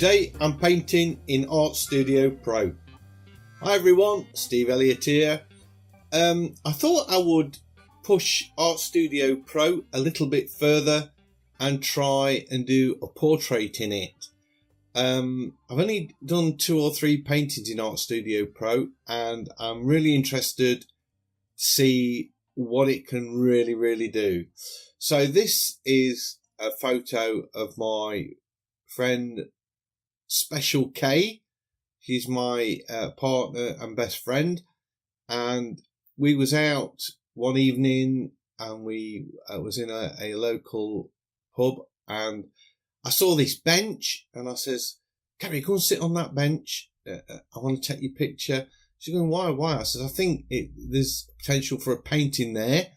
Today I'm painting in Art Studio Pro. Hi everyone, Steve Elliott here. I thought I would push Art Studio Pro a little bit further and try and do a portrait in it. I've only done 2 or 3 paintings in Art Studio Pro and I'm really interested to see what it can really do. So this is a photo of my friend Special K. She's my partner and best friend, and we was out one evening and we was in a local pub, and I saw this bench and I says, "Carrie, go and sit on that bench. I want to take your picture." She's going, "Why? I said, "I think there's potential for a painting there."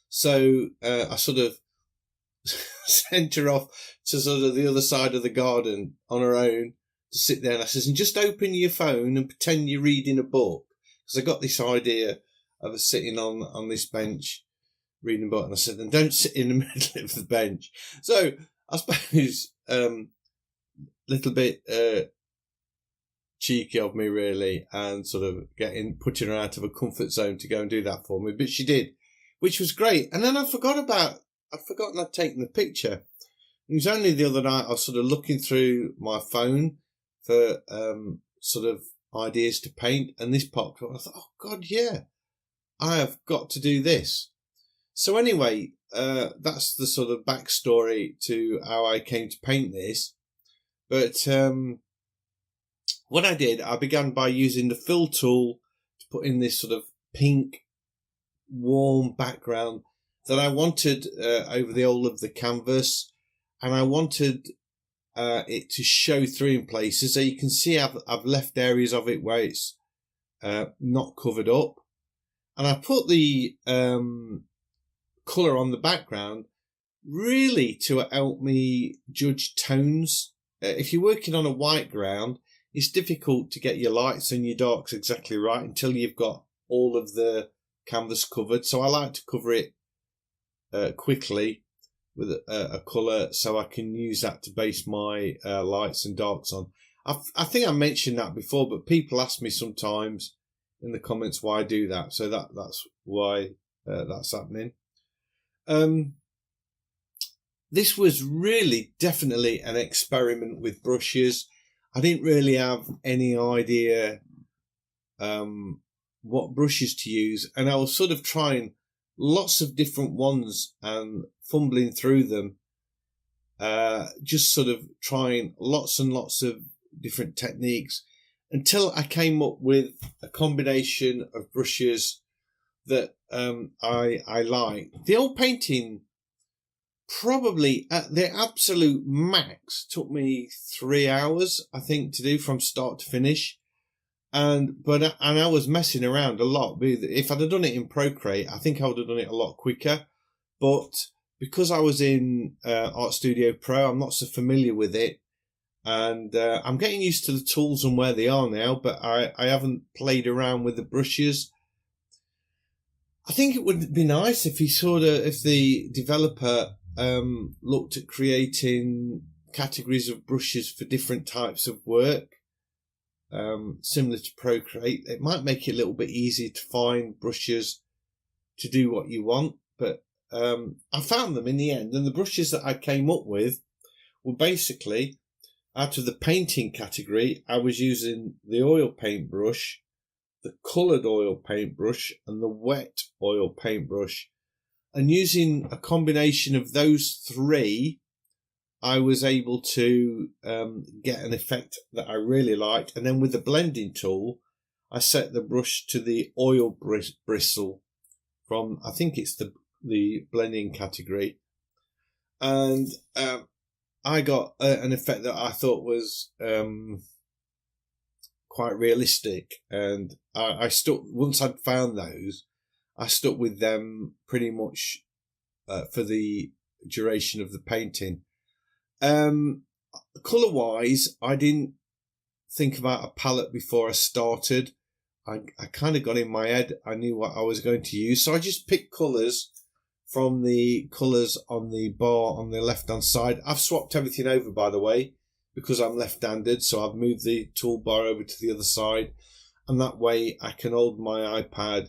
So I sort of sent her off to sort of the other side of the garden on her own to sit there. And I says, "And just open your phone and pretend you're reading a book." Because I got this idea of us sitting on this bench reading a book. And I said, "And don't sit in the middle of the bench." So I suppose little bit cheeky of me really, and sort of putting her out of a comfort zone to go and do that for me. But she did, which was great. And then I'd forgotten I'd taken the picture. It was only the other night I was sort of looking through my phone for sort of ideas to paint, and this popped up. I thought, oh God, yeah, I have got to do this. So anyway, that's the sort of backstory to how I came to paint this. But what I did, I began by using the fill tool to put in this sort of pink, warm background that I wanted over the whole of the canvas, and I wanted it to show through in places. So you can see I've left areas of it where it's not covered up, and I put the colour on the background really to help me judge tones. If you're working on a white ground, it's difficult to get your lights and your darks exactly right until you've got all of the canvas covered. So I like to cover it quickly with a colour so I can use that to base my lights and darks on. I think I mentioned that before, but people ask me sometimes in the comments why I do that. So that's why that's happening. This was really definitely an experiment with brushes. I didn't really have any idea what brushes to use, and I was sort of trying lots of different ones and fumbling through them, just sort of trying lots and lots of different techniques until I came up with a combination of brushes that I like. The old painting probably at the absolute max took me 3 hours, I think, to do from start to finish. And I was messing around a lot. If I'd have done it in Procreate, I think I would have done it a lot quicker. But because I was in Art Studio Pro, I'm not so familiar with it. And I'm getting used to the tools and where they are now, but I haven't played around with the brushes. I think it would be nice if the developer looked at creating categories of brushes for different types of work. Similar to Procreate. It might make it a little bit easier to find brushes to do what you want, but I found them in the end, and the brushes that I came up with were basically out of the painting category. I was using the oil paintbrush, the coloured oil paintbrush, and the wet oil paintbrush, and using a combination of those 3, I was able to get an effect that I really liked. And then with the blending tool, I set the brush to the oil bristle from, I think it's the blending category. And I got an effect that I thought was quite realistic. And I stuck, once I'd found those, I stuck with them pretty much for the duration of the painting. Colour wise, I didn't think about a palette before I started. I kind of got in my head, I knew what I was going to use, so I just picked colours from the colours on the bar on the left hand side. I've swapped everything over, by the way. because I'm left-handed, so I've moved the toolbar over to the other side, and that way I can hold my iPad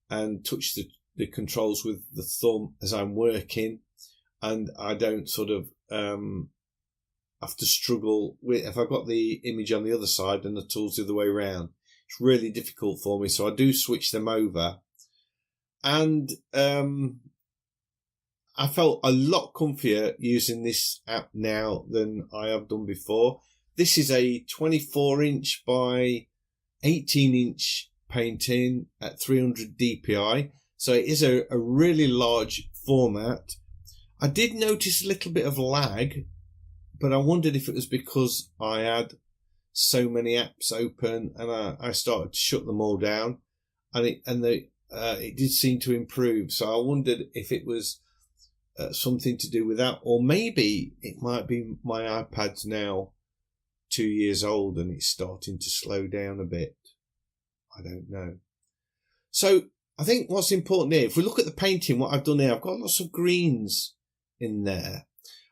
and touch the controls with the thumb as I'm working, and I don't sort of have to struggle with, if I've got the image on the other side and the tool's the other way around, it's really difficult for me, so I do switch them over. And I felt a lot comfier using this app now than I have done before. This is a 24-inch by 18-inch painting at 300 dpi, so it is a really large format. I did notice a little bit of lag, but I wondered if it was because I had so many apps open and I started to shut them all down, and it did seem to improve. So I wondered if it was something to do with that, or maybe it might be my iPad's now 2 years old and it's starting to slow down a bit. I don't know. So I think what's important here, if we look at the painting, what I've done here, I've got lots of greens in there,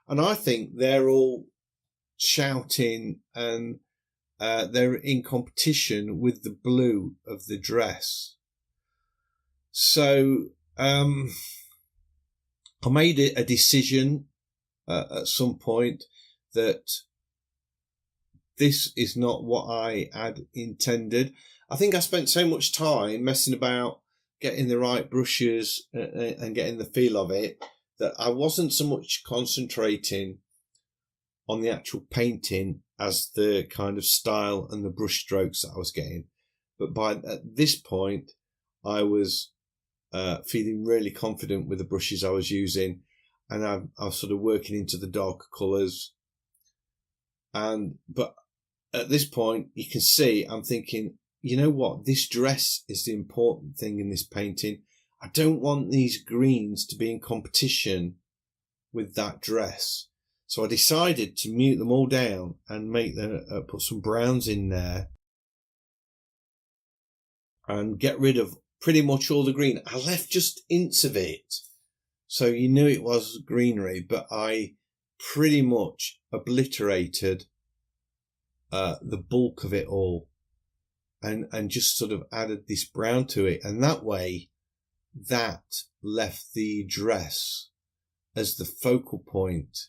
and I think they're all shouting, and they're in competition with the blue of the dress. So I made a decision at some point that this is not what I had intended. I think I spent so much time messing about getting the right brushes and getting the feel of it that I wasn't so much concentrating on the actual painting as the kind of style and the brush strokes that I was getting. But at this point, I was feeling really confident with the brushes I was using, and I was sort of working into the darker colours. But at this point, you can see I'm thinking, you know what, this dress is the important thing in this painting. I don't want these greens to be in competition with that dress. So I decided to mute them all down and make them put some browns in there and get rid of pretty much all the green. I left just ints of it, so you knew it was greenery, but I pretty much obliterated the bulk of it all, and just sort of added this brown to it, and that way that left the dress as the focal point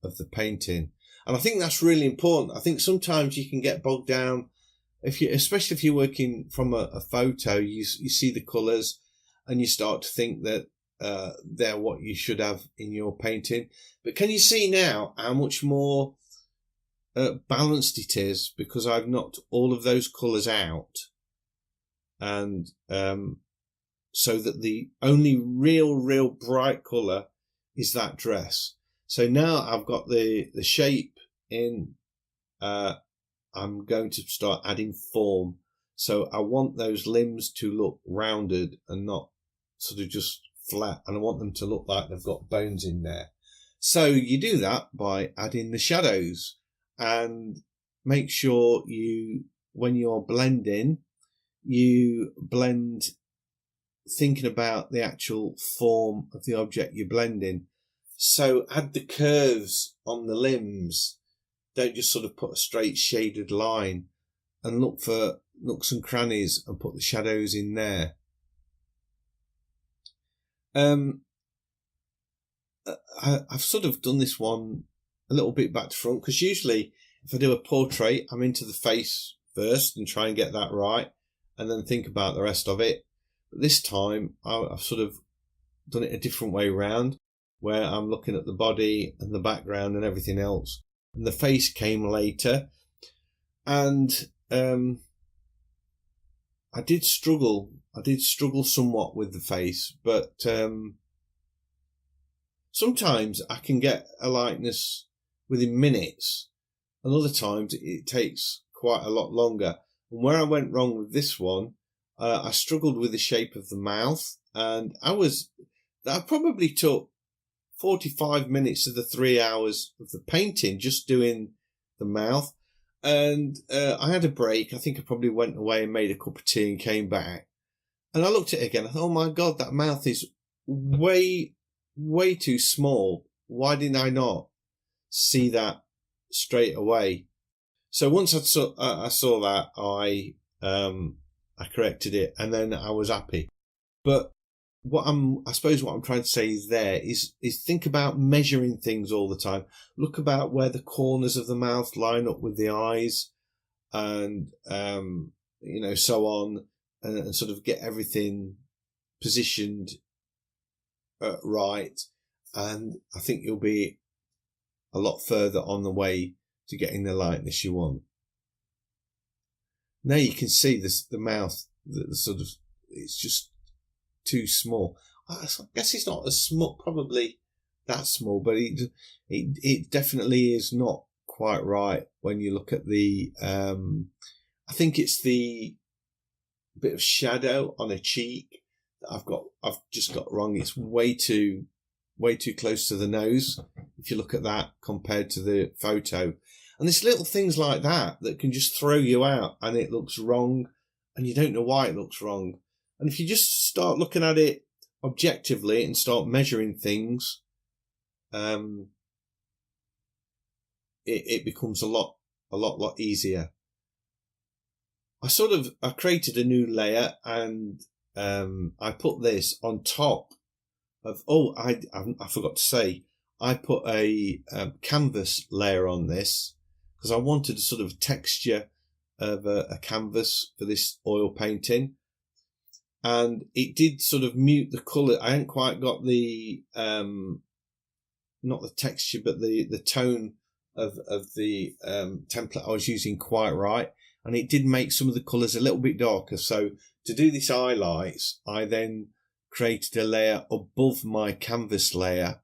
of the painting. And I think that's really important. I think sometimes you can get bogged down, especially if you're working from a photo, you see the colours and you start to think that they're what you should have in your painting. But can you see now how much more balanced it is, because I've knocked all of those colours out, and so that the only real bright colour is that dress. So now I've got the shape in, I'm going to start adding form. So I want those limbs to look rounded and not sort of just flat, and I want them to look like they've got bones in there. So you do that by adding the shadows, and make sure when you're blending, you blend thinking about the actual form of the object you're blending. So add the curves on the limbs. Don't just sort of put a straight shaded line, and look for nooks and crannies and put the shadows in there. I've sort of done this one a little bit back to front, because usually if I do a portrait, I'm into the face first and try and get that right, and then think about the rest of it. But this time I've sort of done it a different way around, where I'm looking at the body and the background and everything else, and the face came later. And I did struggle somewhat with the face, but sometimes I can get a likeness within minutes, and other times it takes quite a lot longer. And where I went wrong with this one, I struggled with the shape of the mouth, and I probably took 45 minutes of the 3 hours of the painting just doing the mouth. And I had a break. I think I probably went away and made a cup of tea and came back, and I looked at it again. I thought, oh my God, that mouth is way too small. Why didn't I not see that straight away. So once I saw that, I corrected it, and then I was happy. But I suppose what I'm trying to say is think about measuring things all the time. Look about where the corners of the mouth line up with the eyes, and so on, and sort of get everything positioned right. And I think you'll be a lot further on the way to getting the lightness you want. Now you can see the mouth, the sort of, it's just too small. I guess it's not as small, probably that small, but it definitely is not quite right when you look at the, I think it's the bit of shadow on a cheek that I've just got wrong. It's way too close to the nose if you look at that compared to the photo. And there's little things like that can just throw you out, and it looks wrong and you don't know why it looks wrong. And if you just start looking at it objectively and start measuring things, it becomes a lot easier. I created a new layer, and I put this on top of, I forgot to say, I put a canvas layer on this because I wanted a sort of texture of a canvas for this oil painting. And it did sort of mute the colour. I hadn't quite got the, not the texture, but the tone of the template I was using quite right. And it did make some of the colours a little bit darker. So to do this highlights, I then created a layer above my canvas layer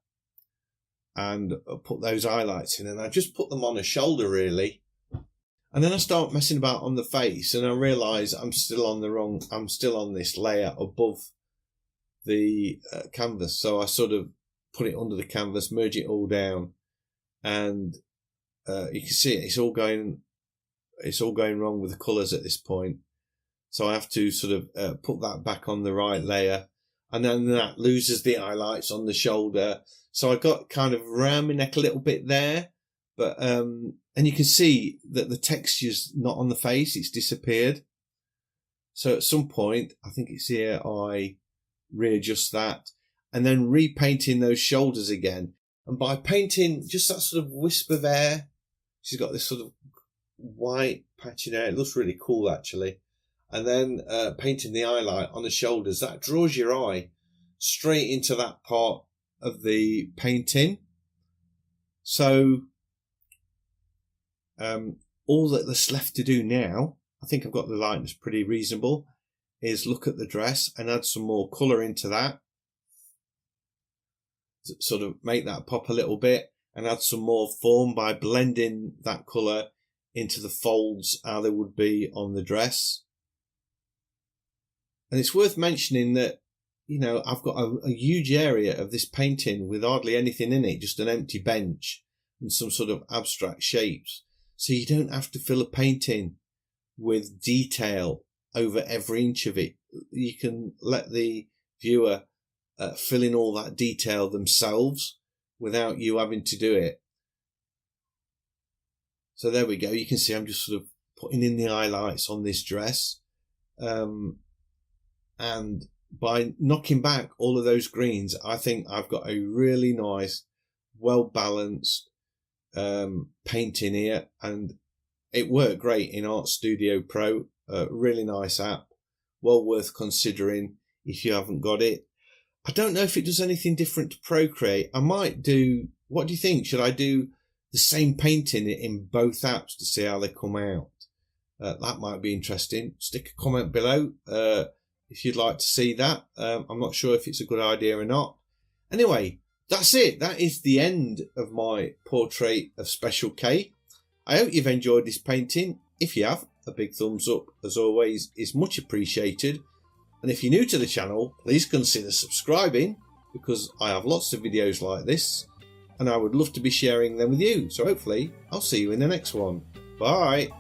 and put those highlights in. And I just put them on a shoulder, really. And then I start messing about on the face, and I realise I'm still on this layer above the canvas. So I sort of put it under the canvas, merge it all down, and you can see it's all going wrong with the colours at this point. So I have to sort of put that back on the right layer, and then that loses the highlights on the shoulder. So I got kind of around my neck a little bit there, but and you can see that the texture's not on the face, it's disappeared. So at some point, I think it's here, I readjust that, and then repainting those shoulders again. And by painting just that sort of wisp of air, she's got this sort of white patch in there. It looks really cool, actually. And then painting the highlight on the shoulders, that draws your eye straight into that part of the painting. So all that's left to do now, I think I've got the lightness pretty reasonable, is look at the dress and add some more colour into that. Sort of make that pop a little bit, and add some more form by blending that colour into the folds how they would be on the dress. And it's worth mentioning that, I've got a huge area of this painting with hardly anything in it, just an empty bench and some sort of abstract shapes. So you don't have to fill a painting with detail over every inch of it. You can let the viewer fill in all that detail themselves without you having to do it. So there we go. You can see I'm just sort of putting in the highlights on this dress. And by knocking back all of those greens, I think I've got a really nice, well-balanced painting here. And it worked great in Art Studio Pro. Really nice app. Well worth considering if you haven't got it. I don't know if it does anything different to Procreate. I might do, what do you think? Should I do the same painting in both apps to see how they come out? That might be interesting. Stick a comment below if you'd like to see that. I'm not sure if it's a good idea or not. Anyway, that's it. That is the end of my portrait of Special K. I hope you've enjoyed this painting. If you have, a big thumbs up, as always, is much appreciated. And if you're new to the channel, please consider subscribing, because I have lots of videos like this, and I would love to be sharing them with you. So hopefully, I'll see you in the next one. Bye.